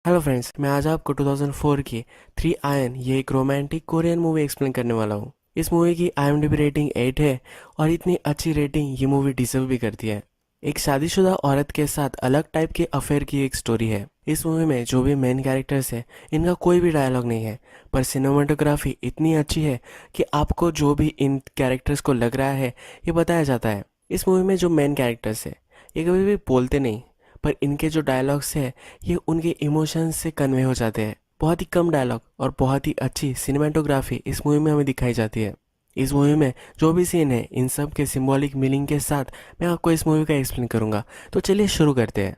Hello friends, मैं आज आपको 2004 की थ्री आयन ये एक रोमांटिक कोरियन मूवी एक्सप्लेन करने वाला हूँ। इस मूवी की IMDb रेटिंग 8 है और इतनी अच्छी रेटिंग ये मूवी डिजर्व भी करती है। एक शादीशुदा औरत के साथ अलग टाइप के अफेयर की एक स्टोरी है। इस मूवी में जो भी मेन कैरेक्टर्स है इनका कोई भी डायलॉग नहीं है, पर सिनेमाटोग्राफी इतनी अच्छी है कि आपको जो भी इन कैरेक्टर्स को लग रहा है ये बताया जाता है। इस मूवी में जो मेन कैरेक्टर्स है ये कभी भी बोलते नहीं, पर इनके जो डायलॉग्स है ये उनके इमोशंस से कन्वे हो जाते हैं। बहुत ही कम डायलॉग और बहुत ही अच्छी सिनेमाटोग्राफी इस मूवी में हमें दिखाई जाती है। इस मूवी में जो भी सीन है इन सब के सिंबॉलिक मीनिंग के साथ मैं आपको इस मूवी का एक्सप्लेन करूंगा। तो चलिए शुरू करते हैं।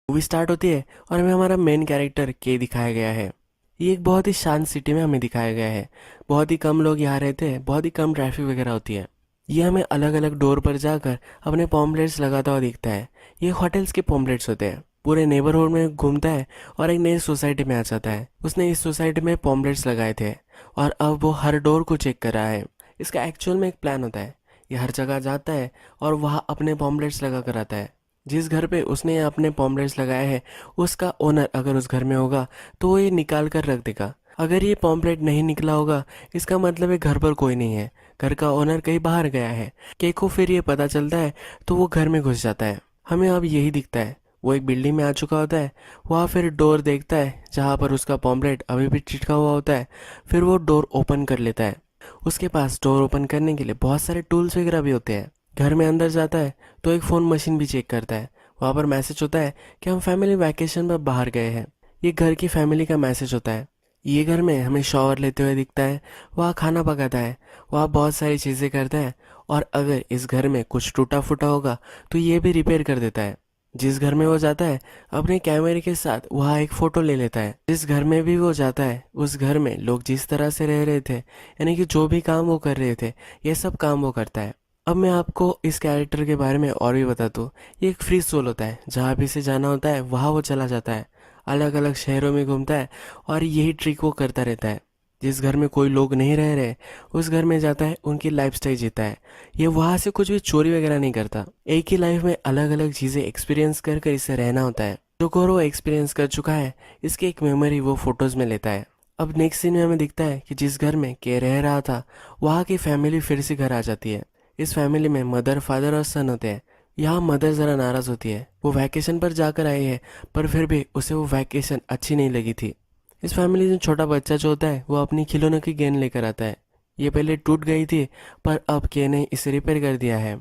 मूवी स्टार्ट होती है और हमें हमारा मेन कैरेक्टर के दिखाया गया है। ये एक बहुत ही शांत सिटी में हमें दिखाया गया है। बहुत ही कम लोग यहाँ रहते हैं, बहुत ही कम ट्रैफिक वगैरह होती है। ये हमें अलग अलग डोर पर जाकर अपने पॉम्पलेट्स लगाता हुआ दिखता है। ये होटल्स के पॉम्पलेट्स होते हैं। पूरे नेबरहुड में घूमता है और एक नई सोसाइटी में आ जाता है। उसने इस सोसाइटी में पॉम्पलेट्स लगाए थे और अब वो हर डोर को चेक कर रहा है। इसका एक्चुअल में एक प्लान होता है। ये हर जगह जाता है और वहाँ अपने पॉम्पलेट्स लगा कर आता है। जिस घर पे उसने अपने पॉम्पलेट्स लगाए हैं उसका ओनर अगर उस घर में होगा तो वो ये निकाल कर रख देगा। अगर ये पॉम्पलेट नहीं निकला होगा इसका मतलब है घर पर कोई नहीं है, घर का ओनर कहीं बाहर गया है। केक को फिर ये पता चलता है तो वो घर में घुस जाता है। हमें अब यही दिखता है। वो एक बिल्डिंग में आ चुका होता है। वहाँ फिर डोर देखता है जहाँ पर उसका पॉम्पलेट अभी भी चिटका हुआ होता है। फिर वो डोर ओपन कर लेता है। उसके पास डोर ओपन करने के लिए बहुत सारे टूल्स वगैरह भी होते हैं। घर में अंदर जाता है तो एक फ़ोन मशीन भी चेक करता है। वहाँ पर मैसेज होता है कि हम फैमिली वैकेशन पर बाहर गए हैं। ये घर की फैमिली का मैसेज होता है। ये घर में हमें शॉवर लेते हुए दिखता है। वहाँ खाना पकाता है, वहाँ बहुत सारी चीज़ें करता है और अगर इस घर में कुछ टूटा फूटा होगा तो ये भी रिपेयर कर देता है। जिस घर में वो जाता है अपने कैमरे के साथ वहाँ एक फ़ोटो ले लेता है। जिस घर में भी वो जाता है उस घर में लोग जिस तरह से रह रहे थे, यानी कि जो भी काम वो कर रहे थे ये सब काम वो करता है। अब मैं आपको इस कैरेक्टर के बारे में और भी बता दूँ। ये एक फ्री सोल होता है, जहाँ भी से जाना होता है वहाँ वो चला जाता है। अलग अलग शहरों में घूमता है और यही ट्रिक वो करता रहता है। जिस घर में कोई लोग नहीं रह रहे उस घर में जाता है, उनकी लाइफस्टाइल जीता है। ये वहाँ से कुछ भी चोरी वगैरह नहीं करता। एक ही लाइफ में अलग अलग चीज़ें एक्सपीरियंस कर कर इसे रहना होता है। जो को वो एक्सपीरियंस कर चुका है इसकी एक मेमोरी वो फोटोज में लेता है। अब नेक्स्ट सीन में हमें दिखता है कि जिस घर में के रह रहा था वहाँ की फैमिली फिर से घर आ जाती है। इस फैमिली में मदर, फादर और सन होते हैं। यहाँ मदर ज़रा नाराज़ होती है। वो वैकेशन पर जाकर आई है पर फिर भी उसे वो वैकेशन अच्छी नहीं लगी थी। इस फैमिली में छोटा बच्चा जो होता है वो अपनी खिलौनों की गेंद लेकर आता है। ये पहले टूट गई थी पर अब के ने इसे रिपेयर कर दिया है।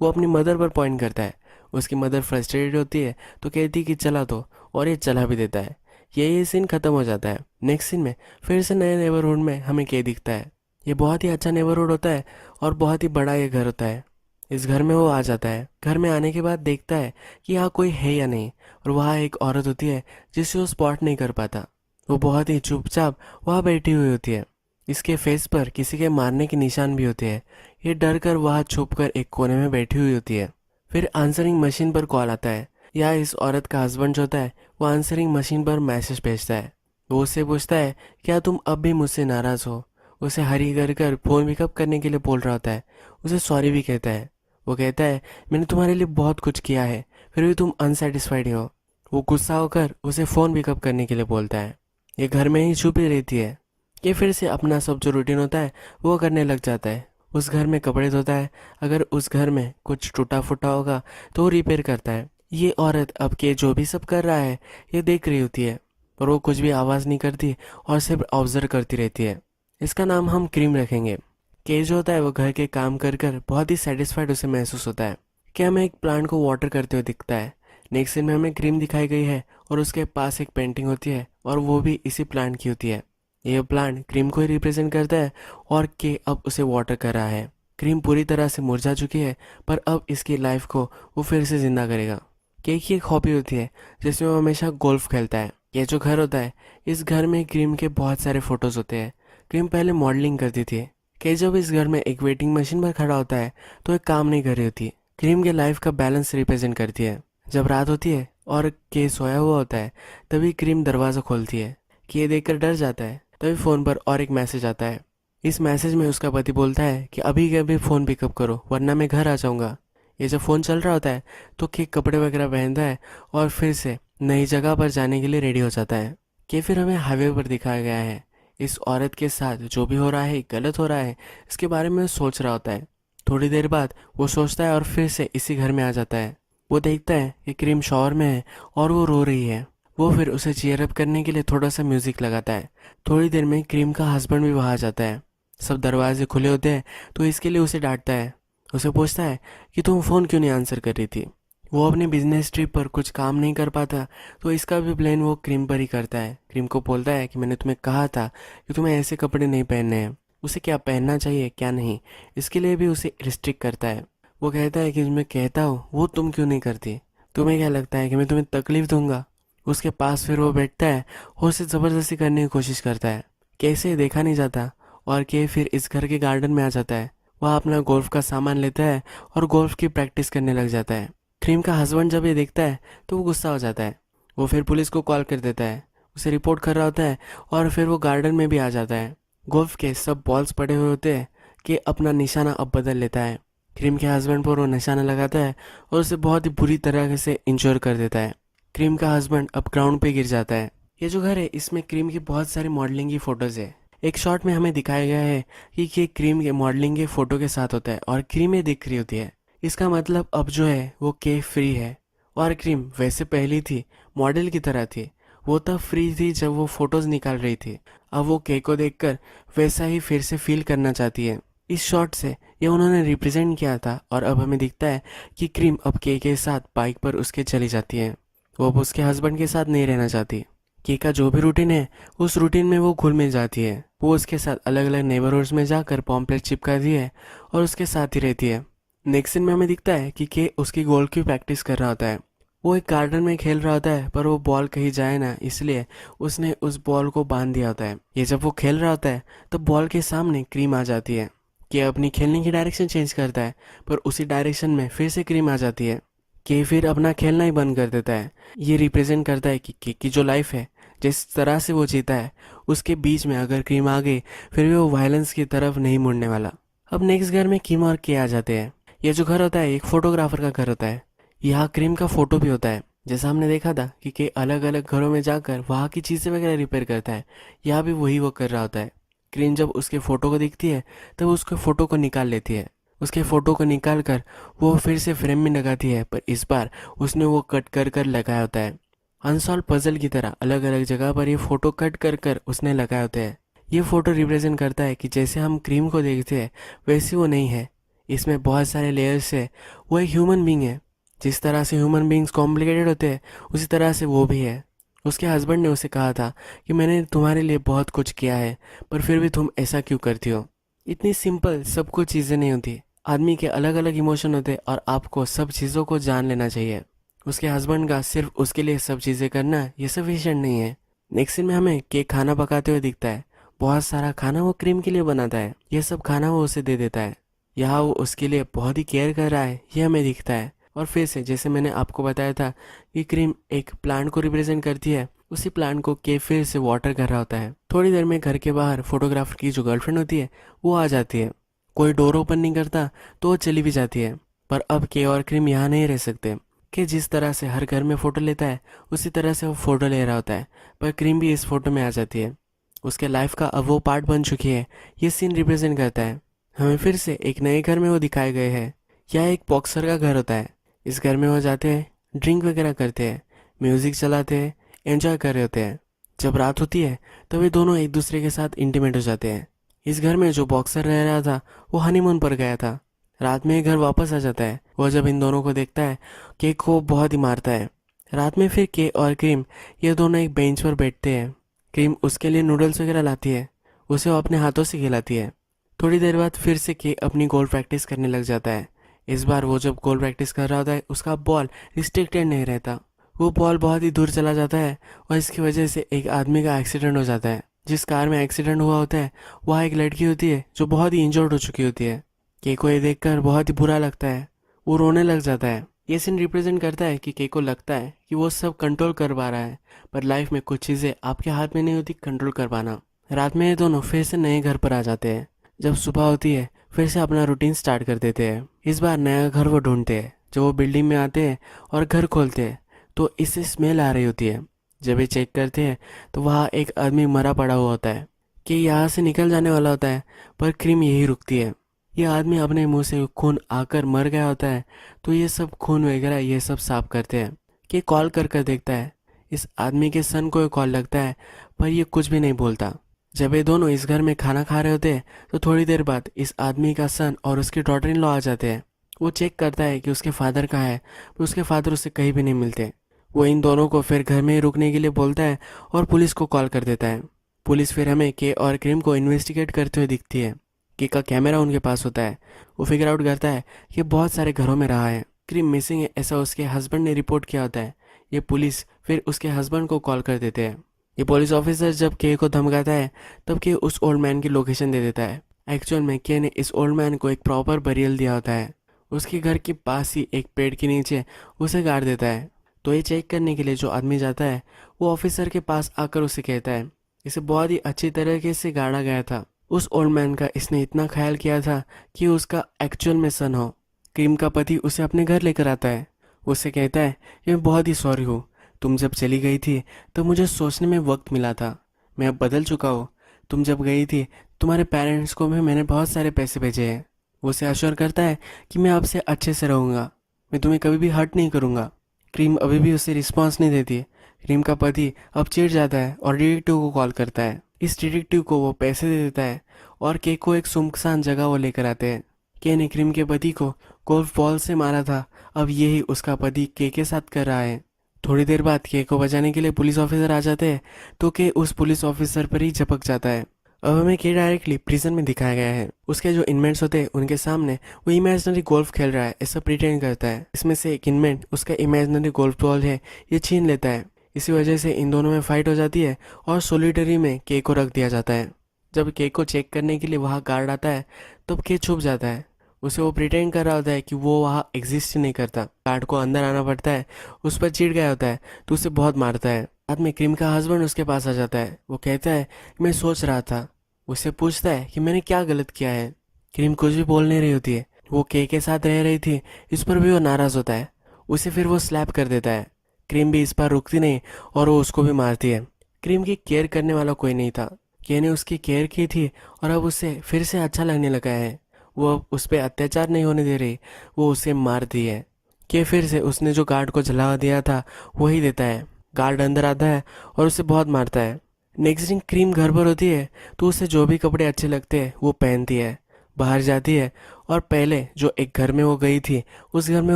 वो अपनी मदर पर पॉइंट करता है। उसकी मदर फ्रस्ट्रेटेड होती है तो कहती है कि चला दो, और ये चला भी देता है। ये सीन खत्म हो जाता है। नेक्स्ट सीन में फिर से नए नेबरहुड में हमें के दिखता है। ये बहुत ही अच्छा नेबरहुड होता है और बहुत ही बड़ा ये घर होता है। इस घर में वो आ जाता है। घर में आने के बाद देखता है कि यहाँ कोई है या नहीं, और वहाँ एक औरत होती है जिसे वो स्पॉट नहीं कर पाता। वो बहुत ही चुपचाप वहाँ बैठी हुई होती है। इसके फेस पर किसी के मारने के निशान भी होते हैं। ये डर कर वहाँ छुप कर एक कोने में बैठी हुई होती है। फिर आंसरिंग मशीन पर कॉल आता है। या इस औरत का हस्बैंड जो होता है वो आंसरिंग मशीन पर मैसेज भेजता है। वो उससे पूछता है क्या तुम अब भी मुझसे नाराज़ हो। उसे हरी कर फ़ोन पिकअप करने के लिए बोल रहा होता है। उसे सॉरी भी कहता है। वो कहता है मैंने तुम्हारे लिए बहुत कुछ किया है फिर भी तुम अनसेटिस्फाइड हो। वो गुस्सा होकर उसे फ़ोन पिकअप करने के लिए बोलता है। ये घर में ही छुपी रहती है। ये फिर से अपना सब जो रूटीन होता है वो करने लग जाता है। उस घर में कपड़े धोता है। अगर उस घर में कुछ टूटा फूटा होगा तो वो रिपेयर करता है। ये औरत अब के जो भी सब कर रहा है ये देख रही होती है, पर वो कुछ भी आवाज़ नहीं करती और सिर्फ ऑब्जर्व करती रहती है। इसका नाम हम क्रीम रखेंगे। के जो होता है वो घर के काम कर कर बहुत ही सेटिस्फाइड उसे महसूस होता है कि हमें एक प्लांट को वाटर करते हुए दिखता है। नेक्स्ट सीन में हमें क्रीम दिखाई गई है और उसके पास एक पेंटिंग होती है और वो भी इसी प्लांट की होती है। ये प्लांट क्रीम को ही रिप्रेजेंट करता है और के अब उसे वाटर कर रहा है। क्रीम पूरी तरह से मुरझा चुकी है पर अब इसकी लाइफ को वो फिर से जिंदा करेगा। केक की एक हॉबी होती है जिसमें वो हमेशा गोल्फ खेलता है। ये जो घर होता है इस घर में क्रीम के बहुत सारे फोटोज होते हैं। क्रीम पहले मॉडलिंग करती थी। के जब इस घर में एक वेटिंग मशीन पर खड़ा होता है तो एक काम नहीं कर रही होती। क्रीम के लाइफ का बैलेंस रिप्रेजेंट करती है। जब रात होती है और के सोया हुआ होता है तभी क्रीम दरवाज़ा खोलती है। के देखकर डर जाता है। तभी फ़ोन पर और एक मैसेज आता है। इस मैसेज में उसका पति बोलता है कि अभी के अभी फ़ोन पिकअप करो वरना मैं घर आ जाऊँगा। ये जब फ़ोन चल रहा होता है तो के कपड़े वगैरह पहनता है और फिर से नई जगह पर जाने के लिए रेडी हो जाता है। कि फिर हमें हाईवे पर दिखाया गया है। इस औरत के साथ जो भी हो रहा है गलत हो रहा है, इसके बारे में वो सोच रहा होता है। थोड़ी देर बाद वो सोचता है और फिर से इसी घर में आ जाता है। वो देखता है कि क्रीम शॉवर में है और वो रो रही है। वो फिर उसे चीयर अप करने के लिए थोड़ा सा म्यूजिक लगाता है। थोड़ी देर में क्रीम का हस्बैंड भी वहाँ आ जाता है। सब दरवाजे खुले होते हैं तो इसके लिए उसे डांटता है। उसे पूछता है कि तुम फ़ोन क्यों नहीं आंसर कर रही थी। वो अपने बिजनेस ट्रिप पर कुछ काम नहीं कर पाता, तो इसका भी ब्लेम वो क्रीम पर ही करता है। क्रीम को बोलता है कि मैंने तुम्हें कहा था कि तुम्हें ऐसे कपड़े नहीं पहनने हैं। उसे क्या पहनना चाहिए क्या नहीं, इसके लिए भी उसे रिस्ट्रिक्ट करता है। वो कहता है कि मैं कहता हूँ वो तुम क्यों नहीं करती। तुम्हें क्या लगता है कि मैं तुम्हें तकलीफ दूंगा। उसके पास फिर वो बैठता है और उसे ज़बरदस्ती करने की कोशिश करता है। कैसे देखा नहीं जाता और के फिर इस घर के गार्डन में आ जाता है। वह अपना गोल्फ का सामान लेता है और गोल्फ की प्रैक्टिस करने लग जाता है। क्रीम का हस्बैंड जब ये देखता है तो वो गुस्सा हो जाता है। वो फिर पुलिस को कॉल कर देता है, उसे रिपोर्ट कर रहा होता है और फिर वो गार्डन में भी आ जाता है। गोल्फ के सब बॉल्स पड़े हुए होते हैं कि अपना निशाना अब बदल लेता है। क्रीम के हस्बैंड पर वो निशाना लगाता है और उसे बहुत ही बुरी तरह से इंश्योर कर देता है। क्रीम का हस्बैंड अब ग्राउंड पे गिर जाता है। ये जो घर है इसमें क्रीम की बहुत सारी मॉडलिंग की फ़ोटोज़ है। एक शॉट में हमें दिखाया गया है कि ये क्रीम के मॉडलिंग के फ़ोटो के साथ होता है और क्रीम ये दिख रही होती है। इसका मतलब अब जो है वो के फ्री है। और क्रीम वैसे पहली थी, मॉडल की तरह थी। वो तब फ्री थी जब वो फोटोज निकाल रही थी। अब वो के को देखकर वैसा ही फिर से फील करना चाहती है। इस शॉट से ये उन्होंने रिप्रेजेंट किया था और अब हमें दिखता है कि क्रीम अब के साथ बाइक पर उसके चली जाती है। वो अब उसके हस्बैंड के साथ नहीं रहना चाहती। के का जो भी रूटीन है उस रूटीन में वो घुल मिल जाती है। वो उसके साथ अलग अलग नेबरहुड्स में जाकर पॉम्पलेट चिपका दी है और उसके साथ ही रहती है। नेक्स्ट सीन में हमें दिखता है कि के उसकी गोल्फ की प्रैक्टिस कर रहा होता है। वो एक गार्डन में खेल रहा होता है पर वो बॉल कहीं जाए ना, इसलिए उसने उस बॉल को बांध दिया होता है। ये जब वो खेल रहा होता है तब बॉल के सामने क्रीम आ जाती है। के अपनी खेलने की डायरेक्शन चेंज करता है पर उसी डायरेक्शन में फिर से क्रीम आ जाती है। के फिर अपना खेलना ही बंद कर देता है। ये रिप्रेजेंट करता है कि के की जो लाइफ है, जिस तरह से वो जीता है, उसके बीच में अगर क्रीम आ गई फिर भी वो वायलेंस की तरफ नहीं मुड़ने वाला। अब नेक्स्ट घर में किम और के आ जाते हैं। ये जो घर होता है एक फोटोग्राफर का घर होता है। यहाँ क्रीम का फोटो भी होता है। जैसा हमने देखा था कि के अलग अलग घरों में जाकर वहाँ की चीज़ें वगैरह रिपेयर करता है, यहाँ भी वही वो कर रहा होता है। क्रीम जब उसके फ़ोटो को दिखती है तब उसके फ़ोटो को निकाल लेती है। उसके फ़ोटो को निकाल कर वो फिर से फ्रेम में लगाती है, पर इस बार उसने वो कट कर कर लगाया होता है। अनसॉल्व पजल की तरह अलग अलग जगह पर ये फ़ोटो कट कर कर उसने लगाए होते हैं। ये फ़ोटो रिप्रेजेंट करता है कि जैसे हम क्रीम को देखते हैं वैसी वो नहीं है। इसमें बहुत सारे लेयर्स है। वो एक ह्यूमन बींग है। जिस तरह से ह्यूमन बींग्स कॉम्प्लिकेटेड होते हैं उसी तरह से वो भी है। उसके हस्बैंड ने उसे कहा था कि मैंने तुम्हारे लिए बहुत कुछ किया है पर फिर भी तुम ऐसा क्यों करती हो। इतनी सिंपल सब कुछ चीज़ें नहीं होती। आदमी के अलग अलग इमोशन होते हैं और आपको सब चीज़ों को जान लेना चाहिए। उसके हस्बैंड का सिर्फ उसके लिए सब चीज़ें करना ये सफिशिएंट नहीं है। नेक्स्ट सीन में हमें केक खाना पकाते हुए दिखता है। बहुत सारा खाना वो क्रीम के लिए बनाता है। ये सब खाना वो उसे दे देता है। यहाँ वो उसके लिए बहुत ही केयर कर रहा है ये हमें दिखता है। और फिर से जैसे मैंने आपको बताया था कि क्रीम एक प्लांट को रिप्रेजेंट करती है, उसी प्लांट को के फिर से वाटर कर रहा होता है। थोड़ी देर में घर के बाहर फोटोग्राफर की जो गर्लफ्रेंड होती है वो आ जाती है। कोई डोर ओपन नहीं करता तो वो चली भी जाती है। पर अब के और क्रीम यहाँ नहीं रह सकते। कि जिस तरह से हर घर में फ़ोटो लेता है उसी तरह से वो फ़ोटो ले रहा होता है, पर क्रीम भी इस फोटो में आ जाती है। उसके लाइफ का अब वो पार्ट बन चुकी है। ये सीन रिप्रेजेंट करता है हमें फिर से एक नए घर में वो दिखाए गए हैं। यह एक बॉक्सर का घर होता है। इस घर में वो जाते हैं, ड्रिंक वगैरह करते हैं, म्यूज़िक चलाते हैं, एंजॉय कर रहे होते हैं। जब रात होती है तो वे दोनों एक दूसरे के साथ इंटीमेट हो जाते हैं। इस घर में जो बॉक्सर रह रहा था वो हनीमून पर गया था। रात में घर वापस आ जाता है। वो जब इन दोनों को देखता है केक को बहुत ही मारता है। रात में फिर के और क्रीम ये दोनों एक बेंच पर बैठते हैं। क्रीम उसके लिए नूडल्स वगैरह लाती है, उसे वो अपने हाथों से खिलाती है। थोड़ी देर बाद फिर से के अपनी गोल प्रैक्टिस करने लग जाता है। इस बार वो जब गोल प्रैक्टिस कर रहा होता है उसका बॉल रिस्ट्रिक्टेड नहीं रहता। वो बॉल बहुत ही दूर चला जाता है और इसकी वजह से एक आदमी का एक्सीडेंट हो जाता है। जिस कार में एक्सीडेंट हुआ होता है वहाँ एक लड़की होती है जो बहुत ही इंजर्ड हो चुकी होती है। के को ये देखकर बहुत ही बुरा लगता है, वो रोने लग जाता है। ये सीन रिप्रेजेंट करता है कि के को लगता है कि वो सब कंट्रोल कर पा रहा है, पर लाइफ में कुछ चीज़ें आपके हाथ में नहीं होती कंट्रोल कर पाना। रात में ये दोनों फिर से नए घर पर आ जाते हैं। जब सुबह होती है फिर से अपना रूटीन स्टार्ट कर देते हैं। इस बार नया घर वो ढूंढते हैं। जब वो बिल्डिंग में आते हैं और घर खोलते हैं तो इससे स्मेल आ रही होती है। जब ये चेक करते हैं तो वहाँ एक आदमी मरा पड़ा हुआ होता है कि यहाँ से निकल जाने वाला होता है, पर क्रीम यही रुकती है। ये आदमी अपने मुंह से खून आकर मर गया होता है, तो ये सब खून वगैरह ये सब साफ करते हैं। कि कॉल कर कर देखता है, इस आदमी के सन को कॉल लगता है, पर ये कुछ भी नहीं बोलता। जब ये दोनों इस घर में खाना खा रहे होते हैं तो थोड़ी देर बाद इस आदमी का सन और उसकी डॉटर इन लॉ आ जाते हैं। वो चेक करता है कि उसके फादर कहाँ है, पर उसके फादर उससे कहीं भी नहीं मिलते। वो इन दोनों को फिर घर में ही रुकने के लिए बोलता है और पुलिस को कॉल कर देता है। पुलिस फिर हमें के और क्रिम को इन्वेस्टिगेट करते हुए दिखती है। के का कैमरा उनके पास होता है। वो फिगर आउट करता है कि बहुत सारे घरों में रहा है, क्रिम मिसिंग है ऐसा उसके हस्बैंड ने रिपोर्ट किया होता है। ये पुलिस फिर उसके हस्बैंड को कॉल कर देते हैं। ये पुलिस ऑफिसर जब के को धमकाता है तब के उस ओल्ड मैन की लोकेशन दे देता है। एक्चुअल में के ने इस ओल्ड मैन को एक प्रॉपर बरियल दिया होता है। उसके घर के पास ही एक पेड़ के नीचे उसे गाड़ देता है। तो ये चेक करने के लिए जो आदमी जाता है वो ऑफिसर के पास आकर उसे कहता है इसे बहुत ही अच्छी तरीके से गाड़ा गया था। उस ओल्ड मैन का इसने इतना ख्याल किया था कि उसका एक्चुअल में सन हो। क्रीम का पति उसे अपने घर लेकर आता है। उससे कहता है कि मैं बहुत ही सॉरी हूँ, तुम जब चली गई थी तो मुझे सोचने में वक्त मिला था। मैं अब बदल चुका हूँ। तुम जब गई थी तुम्हारे पेरेंट्स को भी मैंने बहुत सारे पैसे भेजे हैं। वो उसे अश्योर करता है कि मैं आपसे अच्छे से रहूँगा, मैं तुम्हें कभी भी हर्ट नहीं करूँगा। क्रीम अभी भी उसे रिस्पॉन्स नहीं देती। क्रीम का पति अब चिढ़ जाता है और डिटेक्टिव को कॉल करता है। इस डिटेक्टिव को वो पैसे दे देता है और के को एक सुनसान जगह वो लेकर आते हैं। के ने क्रीम के पति को गोल्फ बॉल से मारा था, अब यही उसका पति के साथ कर रहा है। थोड़ी देर बाद के को बचाने के लिए पुलिस ऑफिसर आ जाते हैं तो के उस पुलिस ऑफिसर पर ही झपक जाता है। अब हमें के डायरेक्टली प्रिजन में दिखाया गया है। उसके जो इनमेट्स होते हैं उनके सामने वो इमेजिनरी गोल्फ खेल रहा है ऐसा प्रिटेंड करता है। इसमें से एक इनमेट उसका इमेजिनरी गोल्फ बॉल है ये छीन लेता है। इसी वजह से इन दोनों में फाइट हो जाती है और सोलिटरी में के को रख दिया जाता है। जब के को चेक करने के लिए वहाँ गार्ड आता है तब के छुप जाता है। उसे वो प्रिटेंड कर रहा होता है कि वो वहाँ एग्जिस्ट नहीं करता। गार्ड को अंदर आना पड़ता है, उस पर चिढ़ गया होता है तो उसे बहुत मारता है। बाद में क्रीम का हस्बैंड उसके पास आ जाता है। वो कहता है कि मैं सोच रहा था। उससे पूछता है कि मैंने क्या गलत किया है। क्रीम कुछ भी बोल नहीं रही होती है। वो के साथ रह रही थी, इस पर भी वो नाराज होता है। उसे फिर वो स्लैप कर देता है। क्रीम भी इस पर रुकती नहीं और वो उसको भी मारती है। क्रीम की केयर करने वाला कोई नहीं था। के ने उसकी केयर की थी और अब उसे फिर से अच्छा लगने लगा है। वो अब उस पर अत्याचार नहीं होने दे रही, वो उसे मारती है। के फिर से उसने जो गार्ड को जला दिया था वही देता है। गार्ड अंदर आता है और उसे बहुत मारता है। नेक्स्ट दिन क्रीम घर पर होती है तो उसे जो भी कपड़े अच्छे लगते हैं वो पहनती है, बाहर जाती है और पहले जो एक घर में वो गई थी उस घर में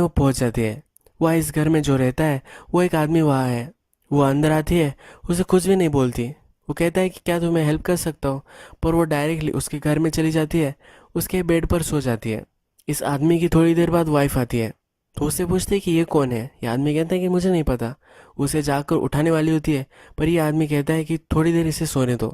वो पहुंच जाती है। वह इस घर में जो रहता है वो एक आदमी वहाँ है। वो अंदर आती है, उसे कुछ भी नहीं बोलती। वो कहता है कि क्या तुम्हें हेल्प कर सकता हूँ, पर वो डायरेक्टली उसके घर में चली जाती है, उसके बेड पर सो जाती है। इस आदमी की थोड़ी देर बाद वाइफ आती है तो उससे पूछती है कि ये कौन है। ये आदमी कहता है कि मुझे नहीं पता। उसे जाकर उठाने वाली होती है पर ये आदमी कहता है कि थोड़ी देर इसे सोने दो।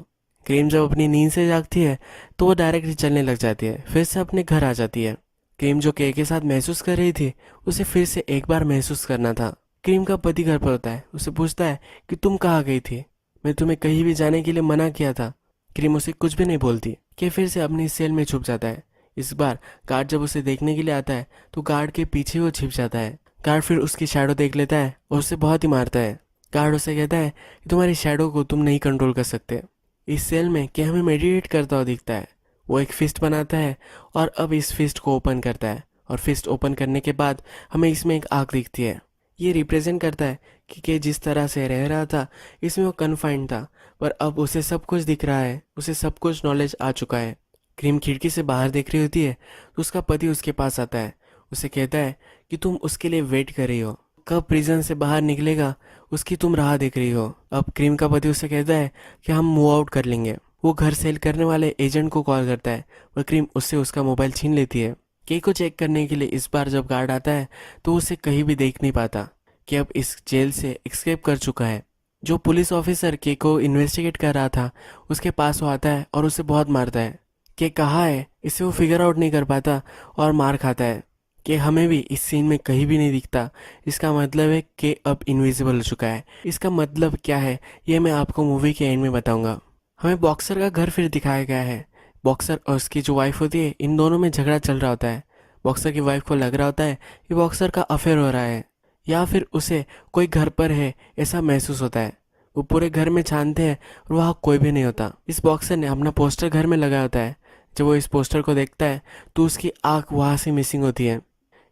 क्रीम जब अपनी नींद से जागती है तो वो डायरेक्टली चलने लग जाती है, फिर से अपने घर आ जाती है। क्रीम जो के साथ महसूस कर रही थी उसे फिर से एक बार महसूस करना था। क्रीम का पति घर पर होता है, उसे पूछता है कि तुम कहाँ गई थी, मैं तुम्हें कहीं भी जाने के लिए मना किया था। क्रीम उसे कुछ भी नहीं बोलती। के फिर से अपनी सेल में छुप जाता है। इस बार गार्ड जब उसे देखने के लिए आता है तो गार्ड के पीछे वो छिप जाता है। गार्ड फिर उसकी शैडो देख लेता है और उसे बहुत ही मारता है। गार्ड उसे कहता है कि तुम्हारी शैडो को तुम नहीं कंट्रोल कर सकते। इस सेल में के हमें मेडिटेट करता हुआ दिखता है। वो एक फिस्ट बनाता है और अब इस फिस्ट को ओपन करता है और फिस्ट ओपन करने के बाद हमें इसमें एक आग दिखती है। ये रिप्रेजेंट करता है कि के जिस तरह से रह रहा था इसमें वो कन्फाइंड था, पर अब उसे सब कुछ दिख रहा है, उसे सब कुछ नॉलेज आ चुका है। क्रीम खिड़की से बाहर देख रही होती है तो उसका पति उसके पास आता है। उसे कहता है कि तुम उसके लिए वेट कर रही हो, कब प्रिजन से बाहर निकलेगा उसकी तुम राह देख रही हो। अब क्रीम का पति उसे कहता है कि हम मूव आउट कर लेंगे। वो घर सेल करने वाले एजेंट को कॉल करता है और क्रीम उससे उसका मोबाइल छीन लेती है। के को चेक करने के लिए इस बार जब गार्ड आता है तो उसे कहीं भी देख नहीं पाता कि अब इस जेल से एस्केप कर चुका है। जो पुलिस ऑफिसर के को इन्वेस्टिगेट कर रहा था उसके पास वो आता है और उसे बहुत मारता है। कि कहाँ है इसे वो फिगर आउट नहीं कर पाता और मार खाता है। कि हमें भी इस सीन में कहीं भी नहीं दिखता। इसका मतलब है कि अब इनविजिबल हो चुका है। इसका मतलब क्या है ये मैं आपको मूवी के एंड में बताऊंगा। हमें बॉक्सर का घर फिर दिखाया गया है। बॉक्सर और उसकी जो वाइफ होती है इन दोनों में झगड़ा चल रहा होता है। बॉक्सर की वाइफ को लग रहा होता है कि बॉक्सर का अफेयर हो रहा है या फिर उसे कोई घर पर है ऐसा महसूस होता है। वो पूरे घर में छानते हैं और वहाँ कोई भी नहीं होता। इस बॉक्सर ने अपना पोस्टर घर में लगाया होता है। जब वो इस पोस्टर को देखता है तो उसकी आँख वहाँ से मिसिंग होती है।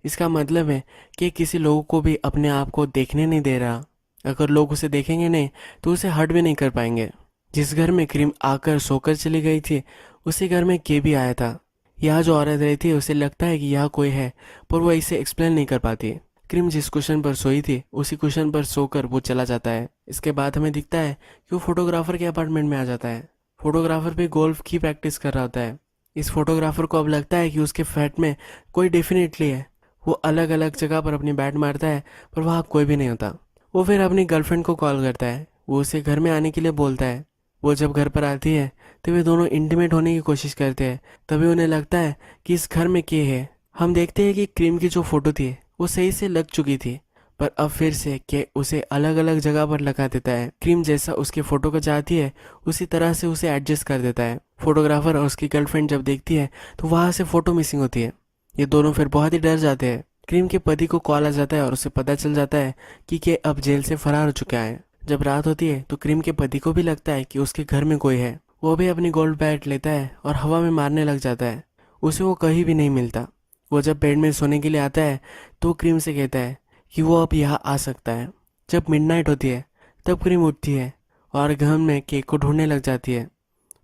इसका मतलब है कि किसी लोगों को भी अपने आप को देखने नहीं दे रहा। अगर लोग उसे देखेंगे नहीं तो उसे हर्ट भी नहीं कर पाएंगे। जिस घर में क्रीम आकर सोकर चली गई थी उसी घर में के भी आया था। यहाँ जो औरत रहती है उसे लगता है कि यहाँ कोई है, पर वो इसे एक्सप्लेन नहीं कर पाती। क्रीम जिस कुशन पर सोई थी उसी कुशन पर सोकर वो चला जाता है। इसके बाद हमें दिखता है कि वो फोटोग्राफर के अपार्टमेंट में आ जाता है। फोटोग्राफर भी गोल्फ की प्रैक्टिस कर रहा होता है। इस फोटोग्राफर को अब लगता है कि उसके फ्लैट में कोई डेफिनेटली है। वो अलग अलग जगह पर अपनी बैट मारता है पर वहाँ कोई भी नहीं होता। वो फिर अपनी गर्लफ्रेंड को कॉल करता है। वो उसे घर में आने के लिए बोलता है। वो जब घर पर आती है तो वे दोनों इंटीमेट होने की कोशिश करते हैं। तभी उन्हें लगता है कि इस घर में के है। हम देखते हैं कि क्रीम की जो फोटो थी वो सही से लग चुकी थी, पर अब फिर से के उसे अलग अलग जगह पर लगा देता है। क्रीम जैसा उसकी फोटो को चाहती है उसी तरह से उसे एडजस्ट कर देता है। फोटोग्राफर और उसकी गर्लफ्रेंड जब देखती है तो वहाँ से फोटो मिसिंग होती है। ये दोनों फिर बहुत ही डर जाते हैं। क्रीम के पति को कॉल आ जाता है और उसे पता चल जाता है कि के अब जेल से फरार हो चुका है। जब रात होती है तो क्रीम के पति को भी लगता है कि उसके घर में कोई है। वो भी अपनी गोल्ड बैट लेता है और हवा में मारने लग जाता है। उसे वो कहीं भी नहीं मिलता। वो जब बेड में सोने के लिए आता है तो क्रीम से कहता है कि वो अब यहाँ आ सकता है। जब मिडनाइट होती है तब क्रीम उठती है और घर में केक को ढूंढने लग जाती है।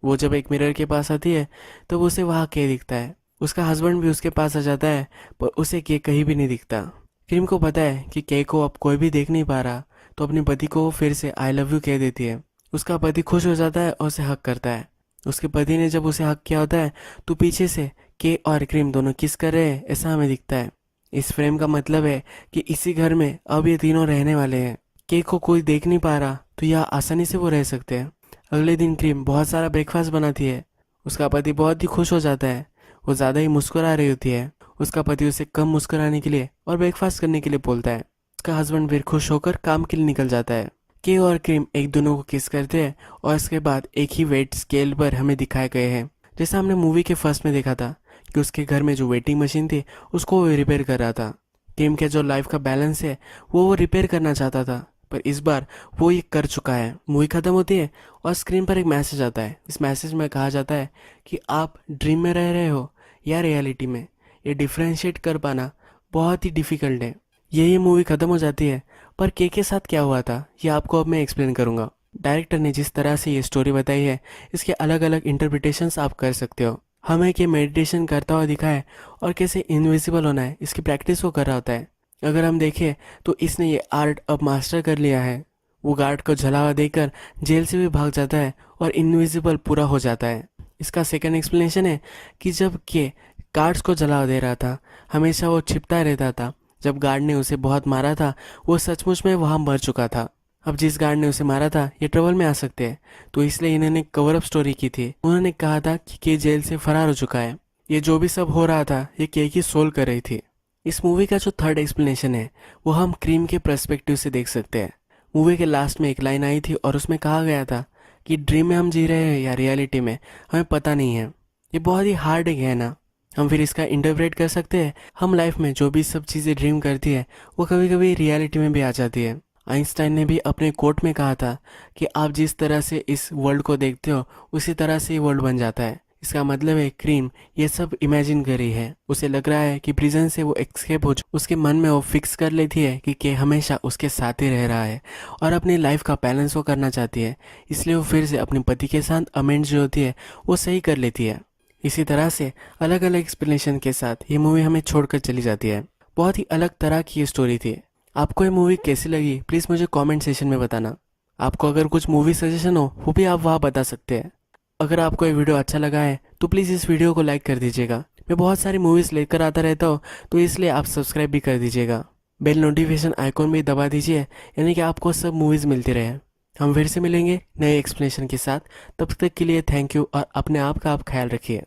वो जब एक मिरर के पास आती है तब उसे वहाँ के दिखता है। उसका हस्बैंड भी उसके पास आ जाता है पर उसे के कहीं भी नहीं दिखता। क्रीम को पता है कि के को अब कोई भी देख नहीं पा रहा, तो अपने पति को वो फिर से आई लव यू कह देती है। उसका पति खुश हो जाता है और उसे हक करता है। उसके पति ने जब उसे हक किया होता है तो पीछे से के और क्रीम दोनों किस कर रहे हैं ऐसा हमें दिखता है। इस फ्रेम का मतलब है कि इसी घर में अब ये तीनों रहने वाले हैं। के को कोई देख नहीं पा रहा तो यह आसानी से वो रह सकते हैं। अगले दिन क्रीम बहुत सारा ब्रेकफास्ट बनाती है। उसका पति बहुत ही खुश हो जाता है। वो ज़्यादा ही मुस्कुरा रही होती है। उसका पति उसे कम मुस्कुराने के लिए और ब्रेकफास्ट करने के लिए बोलता है। उसका हस्बैंड फिर खुश होकर काम के लिए निकल जाता है। के और क्रीम एक दोनों को किस करते हैं और इसके बाद एक ही वेट स्केल पर हमें दिखाए गए हैं, जैसा हमने मूवी के फर्स्ट में देखा था कि उसके घर में जो वेटिंग मशीन थी उसको वो रिपेयर कर रहा था। क्रीम के जो लाइफ का बैलेंस है वो रिपेयर करना चाहता था, पर इस बार वो ये कर चुका है। मूवी खत्म होती है और स्क्रीन पर एक मैसेज आता है। इस मैसेज में कहा जाता है कि आप ड्रीम में रह रहे हो या रियलिटी में, ये डिफ्रेंशिएट कर पाना बहुत ही डिफ़िकल्ट है। ये मूवी ख़त्म हो जाती है, पर के साथ क्या हुआ था ये आपको अब मैं एक्सप्लेन करूँगा। डायरेक्टर ने जिस तरह से ये स्टोरी बताई है इसके अलग अलग इंटरप्रिटेशंस आप कर सकते हो। हमें कि मेडिटेशन करता हुआ दिखा है और कैसे इनविजिबल होना है इसकी प्रैक्टिस वो कर रहा होता है। अगर हम देखें तो इसने ये आर्ट अब मास्टर कर लिया है। वो गार्ड को जलावा देकर जेल से भी भाग जाता है और इनविजिबल पूरा हो जाता है। इसका सेकंड एक्सप्लेनेशन है कि जब के गार्ड्स को जलावा दे रहा था हमेशा वो छिपता रहता था। जब गार्ड ने उसे बहुत मारा था वो सचमुच में वहाँ मर चुका था। अब जिस गार्ड ने उसे मारा था ये ट्रबल में आ सकते हैं, तो इसलिए इन्होंने कवर अप स्टोरी की थी। उन्होंने कहा था कि के जेल से फरार हो चुका है। ये जो भी सब हो रहा था ये के की सोल कर रही थी। इस मूवी का जो थर्ड एक्सप्लेनेशन है वो हम क्रीम के पर्सपेक्टिव से देख सकते हैं। मूवी के लास्ट में एक लाइन आई थी और उसमें कहा गया था कि ड्रीम में हम जी रहे हैं या रियलिटी में हमें पता नहीं है। ये बहुत ही हार्ड है ना। हम फिर इसका इंटरप्रेट कर सकते हैं, हम लाइफ में जो भी सब चीज़ें ड्रीम करती है वो कभी कभी रियलिटी में भी आ जाती है। आइंस्टाइन ने भी अपने कोट में कहा था कि आप जिस तरह से इस वर्ल्ड को देखते हो उसी तरह से ये वर्ल्ड बन जाता है। इसका मतलब है क्रीम ये सब इमेजिन कर रही है। उसे लग रहा है कि प्रिजन से वो एस्केप हो उसके मन में वो फिक्स कर लेती है कि के हमेशा उसके साथ ही रह रहा है और अपनी लाइफ का बैलेंस वो करना चाहती है। इसलिए वो फिर से अपने पति के साथ अमेंड जो होती है वो सही कर लेती है। इसी तरह से अलग अलग एक्सप्लेनेशन के साथ ये मूवी हमें छोड़कर चली जाती है। बहुत ही अलग तरह की ये स्टोरी थी। आपको ये मूवी कैसी लगी प्लीज़ मुझे कमेंट सेशन में बताना। आपको अगर कुछ मूवी सजेशन हो वो भी आप वहाँ बता सकते हैं। अगर आपको ये वीडियो अच्छा लगा है तो प्लीज़ इस वीडियो को लाइक कर दीजिएगा। मैं बहुत सारी मूवीज़ लेकर आता रहता हूँ तो इसलिए आप सब्सक्राइब भी कर दीजिएगा। बेल नोटिफिकेशन आइकॉन भी दबा दीजिए, यानी कि आपको सब मूवीज़ मिलती रहे। हम फिर से मिलेंगे नए एक्सप्लेनेशन के साथ। तब तक के लिए थैंक यू और अपने आप का आप ख्याल रखिए।